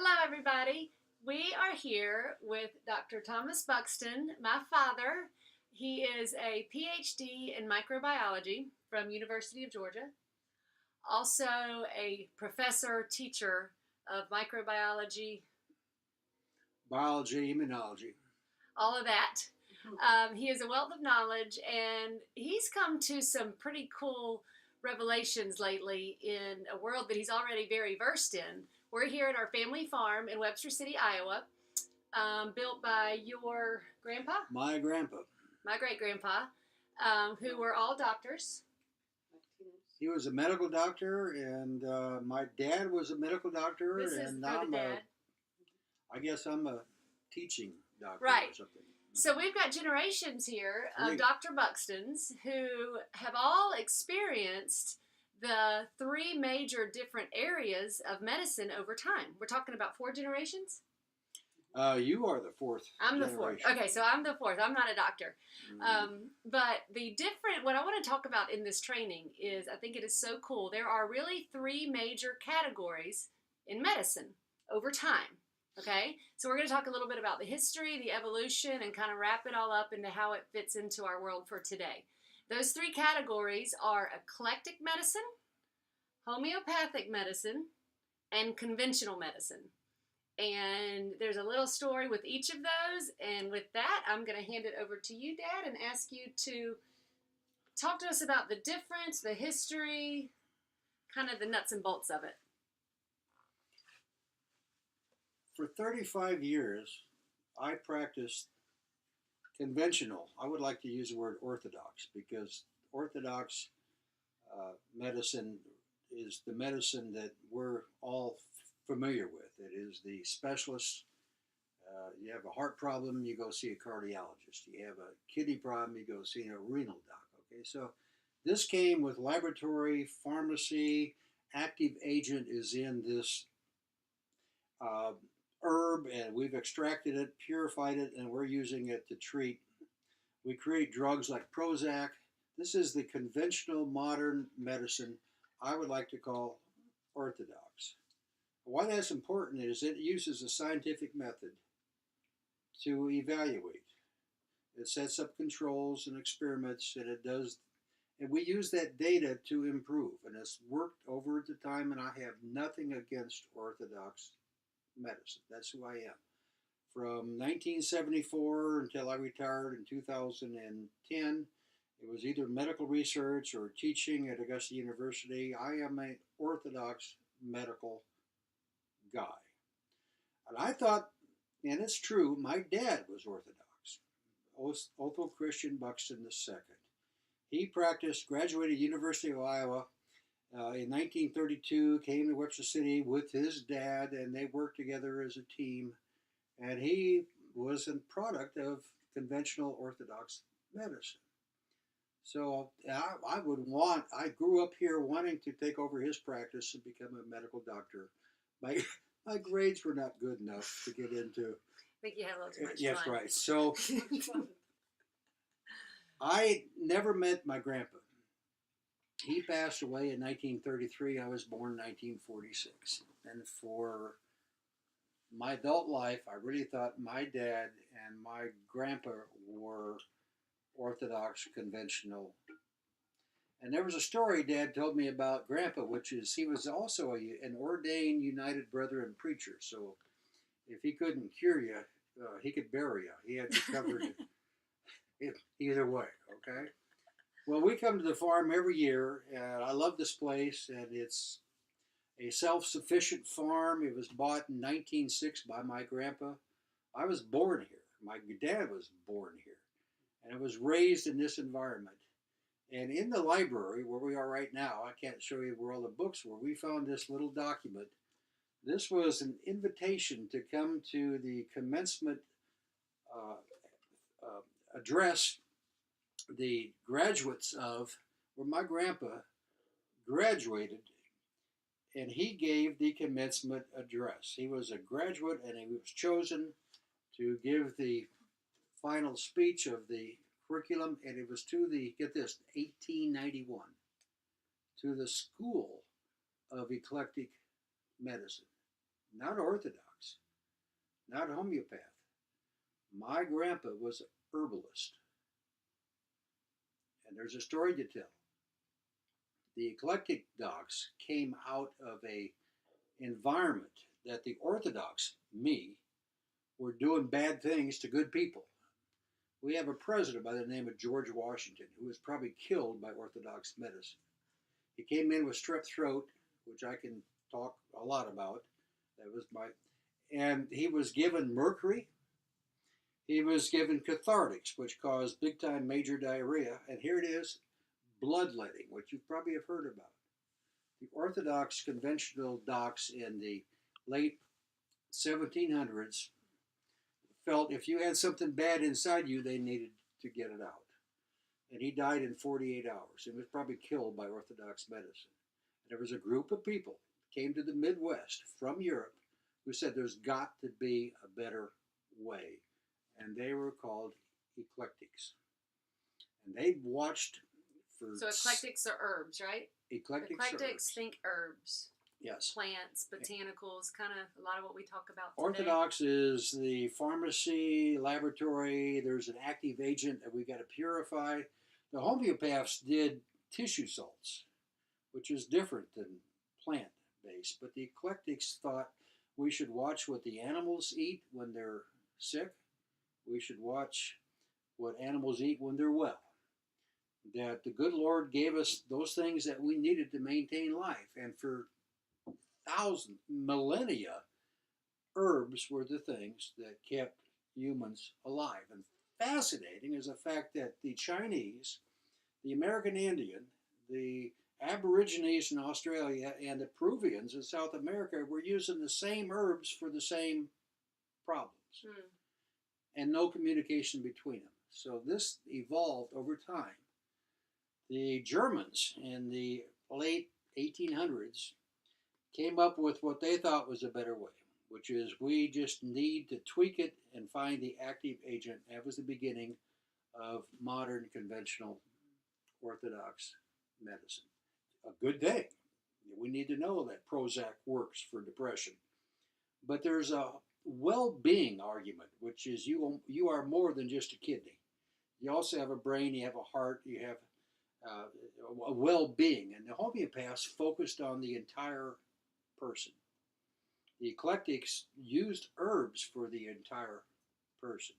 Hello, everybody. We are here with Dr. Thomas Buxton, my father. He is a PhD in microbiology from University of Georgia, also a professor, teacher of microbiology, Biology, immunology. all of that. He is a wealth of knowledge, and he's come to some pretty cool revelations lately in a world that he's already very versed in. We're here at our family farm in Webster City, Iowa, built by your grandpa, My grandpa. my great grandpa, who were all doctors. He was a medical doctor, and my dad was a medical doctor, This is and for the dad. I guess I'm a teaching doctor Right. or something. So we've got generations here of Great. Dr. Buxtons who have all experienced the three major different areas of medicine over time. We're talking about 4 generations? You are the fourth. I'm the fourth. generation. Okay, so I'm the fourth. I'm not a doctor. Mm. But what I want to talk about in this training is I think it is so cool. There are really 3 major categories in medicine over time. Okay, so we're going to talk a little bit about the history, the evolution, and kind of wrap it all up into how it fits into our world for today. Those 3 categories are eclectic medicine, homeopathic medicine, and conventional medicine. And there's a little story with each of those. And with that, I'm going to hand it over to you, Dad, and ask you to talk to us about the difference, the history, kind of the nuts and bolts of it. For 35 years, I practiced conventional. I would like to use the word orthodox because orthodox medicine is the medicine that we're all familiar with. It is the specialist. You have a heart problem, you go see a cardiologist. You have a kidney problem, you go see a renal doc. Okay, so this came with laboratory, pharmacy, active agent is in this uh, herb, and we've extracted it, purified it, and we're using it to treat. We create drugs like Prozac. This is the conventional modern medicine I would like to call orthodox. Why that's important is it uses a scientific method to evaluate. It sets up controls and experiments, and we use that data to improve. And it's worked over the time, and I have nothing against orthodox medicine. That's who I am. From 1974 until I retired in 2010, it was either medical research or teaching at Augusta University. I am an orthodox medical guy. And I thought, and it's true, my dad was Orthodox, Otho Christian Buxton II. He practiced, graduated University of Iowa in 1932, came to Webster City with his dad, and they worked together as a team. And he was a product of conventional Orthodox medicine. So I grew up here wanting to take over his practice and become a medical doctor. My grades were not good enough to get into. I think you had a little too much Yes, fun. right. So I never met my grandpa. He passed away in 1933. I was born in 1946. And for my adult life, I really thought my dad and my grandpa were Orthodox, conventional. And there was a story Dad told me about Grandpa, which is he was also an ordained United Brethren preacher. So if he couldn't cure you, he could bury you. He had you covered either way, okay? Well, we come to the farm every year, and I love this place, and it's a self-sufficient farm. It was bought in 1906 by my grandpa. I was born here. My dad was born here, and I was raised in this environment. And in the library where we are right now, I can't show you where all the books were, we found this little document. This was an invitation to come to the commencement address the graduates of where my grandpa graduated, and he gave the commencement address. He was a graduate, and he was chosen to give the final speech of the curriculum, and it was to the, get this, 1891, to the School of Eclectic Medicine. not orthodox, not homeopath. My grandpa was an herbalist, and there's a story to tell. The eclectic docs came out of a environment that the orthodox, me, were doing bad things to good people. We have a president by the name of George Washington who was probably killed by orthodox medicine. He came in with strep throat, which I can talk a lot about. That was my, and he was given mercury. He was given cathartics, which caused big time major diarrhea. And here it is, bloodletting, which you probably have heard about. The Orthodox conventional docs in the late 1700s felt if you had something bad inside you, they needed to get it out. And he died in 48 hours and was probably killed by Orthodox medicine. And there was a group of people came to the Midwest from Europe who said there's got to be a better way. And they were called eclectics. And they watched for... So eclectics are herbs, right? Eclectics think herbs. Yes. Plants, botanicals, kind of a lot of what we talk about today. Orthodox is the pharmacy, laboratory. There's an active agent that we got to purify. The homeopaths did tissue salts, which is different than plant-based. But the eclectics thought we should watch what the animals eat when they're sick. We should watch what animals eat when they're well. That the good Lord gave us those things that we needed to maintain life. And for thousands, millennia, herbs were the things that kept humans alive. And fascinating is the fact that the Chinese, the American Indian, the Aborigines in Australia, and the Peruvians in South America were using the same herbs for the same problems. And no communication between them. So this evolved over time. The Germans in the late 1800s came up with what they thought was a better way, which is we just need to tweak it and find the active agent. That was the beginning of modern conventional orthodox medicine. A good thing. We need to know that Prozac works for depression. But there's a well-being argument, which is you are more than just a kidney. You also have a brain, you have a heart, you have a well-being. And the homeopaths focused on the entire person. The eclectics used herbs for the entire person.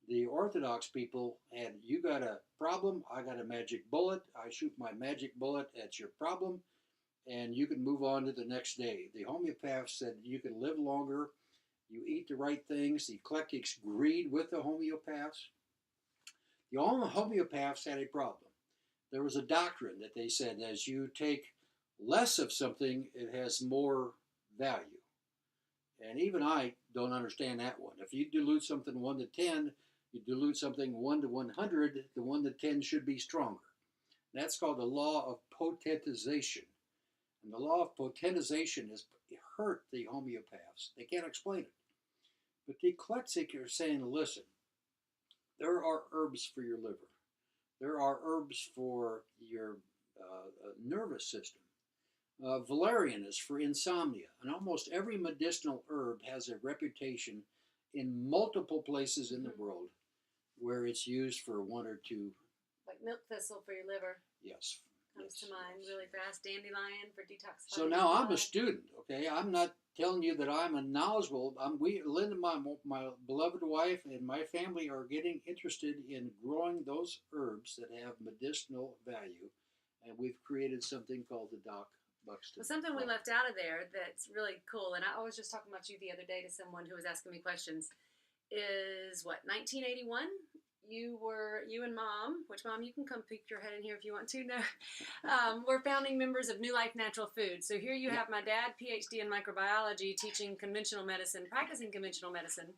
The Orthodox people had, you got a problem, I got a magic bullet, I shoot my magic bullet at your problem, and you can move on to the next day. The homeopaths said you can live longer, you eat the right things. The eclectics agreed with the homeopaths. The homeopaths had a problem. There was a doctrine that they said as you take less of something, it has more value. And even I don't understand that one. If you dilute something 1 to 10, you dilute something 1 to 100, the 1 to 10 should be stronger. That's called the law of potentization. And the law of potentization has hurt the homeopaths. They can't explain it. But the eclectic are saying, listen, there are herbs for your liver. There are herbs for your nervous system. Valerian is for insomnia. And almost every medicinal herb has a reputation in multiple places in the world where it's used for 1 or 2. Like milk thistle for your liver. Yes. Comes to mind really fast. Dandelion for detoxifying. So now I'm a student, okay? I'm not telling you that I'm a knowledgeable. Linda, my beloved wife, and my family are getting interested in growing those herbs that have medicinal value, and we've created something called the Doc Buxton. Well, something we left out of there that's really cool, and I was just talking about you the other day to someone who was asking me questions, is 1981? You and Mom, which Mom, you can come peek your head in here if you want to. No, we're founding members of New Life Natural Food. So here you have my dad, PhD in microbiology, teaching conventional medicine, practicing conventional medicine.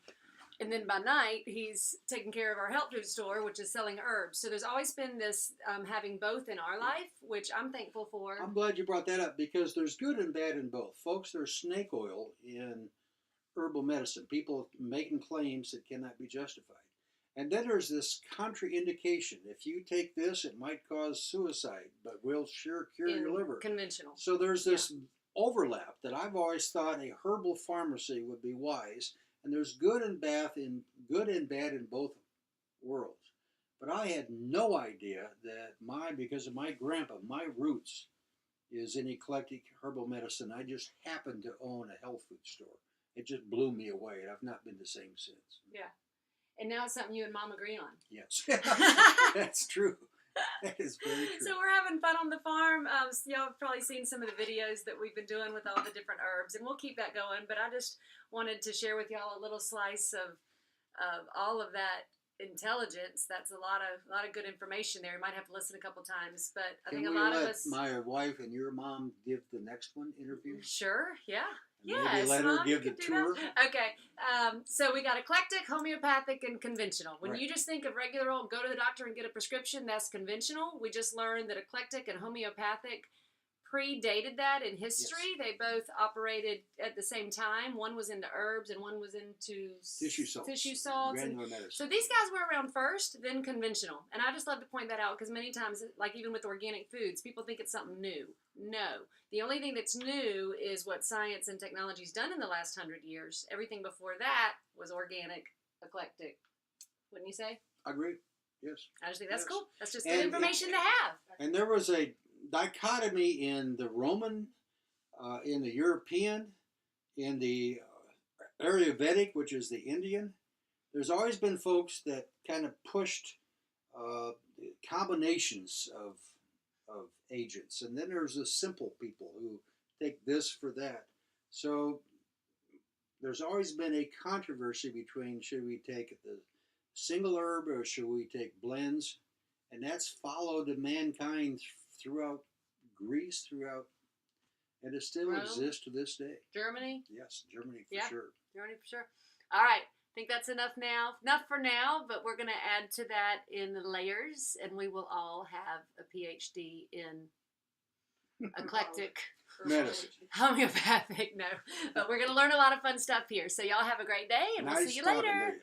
And then by night, he's taking care of our health food store, which is selling herbs. So there's always been this having both in our life, which I'm thankful for. I'm glad you brought that up because there's good and bad in both. Folks, there's snake oil in herbal medicine. People making claims that cannot be justified. And then there's this contraindication. If you take this, it might cause suicide, but will sure cure your liver. Conventional. So there's this overlap that I've always thought a herbal pharmacy would be wise, and there's good and bad in both worlds. But I had no idea that because of my grandpa, my roots is in eclectic herbal medicine. I just happened to own a health food store. It just blew me away, and I've not been the same since. Yeah. And now it's something you and Mom agree on. Yes, that's true. That is very true. So we're having fun on the farm. Y'all have probably seen some of the videos that we've been doing with all the different herbs, and we'll keep that going. But I just wanted to share with y'all a little slice of all of that intelligence. That's a lot of good information there. You might have to listen a couple times, but I think a lot of us. My wife and your mom give the next one interview. Sure. Yeah. And maybe let her give the tour. Okay, so we got eclectic, homeopathic, and conventional. When you just think of regular old go to the doctor and get a prescription, that's conventional. We just learned that eclectic and homeopathic predated that in history. Yes. They both operated at the same time. One was into herbs and one was into tissue salts. Granular medicine. So these guys were around first, then conventional. And I just love to point that out because many times, like even with organic foods, people think it's something new. No. The only thing that's new is what science and technology's done in the last 100 years. Everything before that was organic, eclectic. Wouldn't you say? I agree. Yes. I just think that's cool. That's just good information to have. And there was a dichotomy in the Roman, in the European, in the Ayurvedic, which is the Indian. There's always been folks that kind of pushed combinations of agents, and then there's the simple people who take this for that. So there's always been a controversy between should we take the single herb or should we take blends, and that's followed mankind throughout Greece, and it still exists to this day. Germany? Yes, Germany for sure. Germany for sure. All right. I think that's enough for now, but we're going to add to that in the layers, and we will all have a PhD in eclectic medicine. Homeopathic, no. But we're going to learn a lot of fun stuff here. So y'all have a great day, and we'll see you later.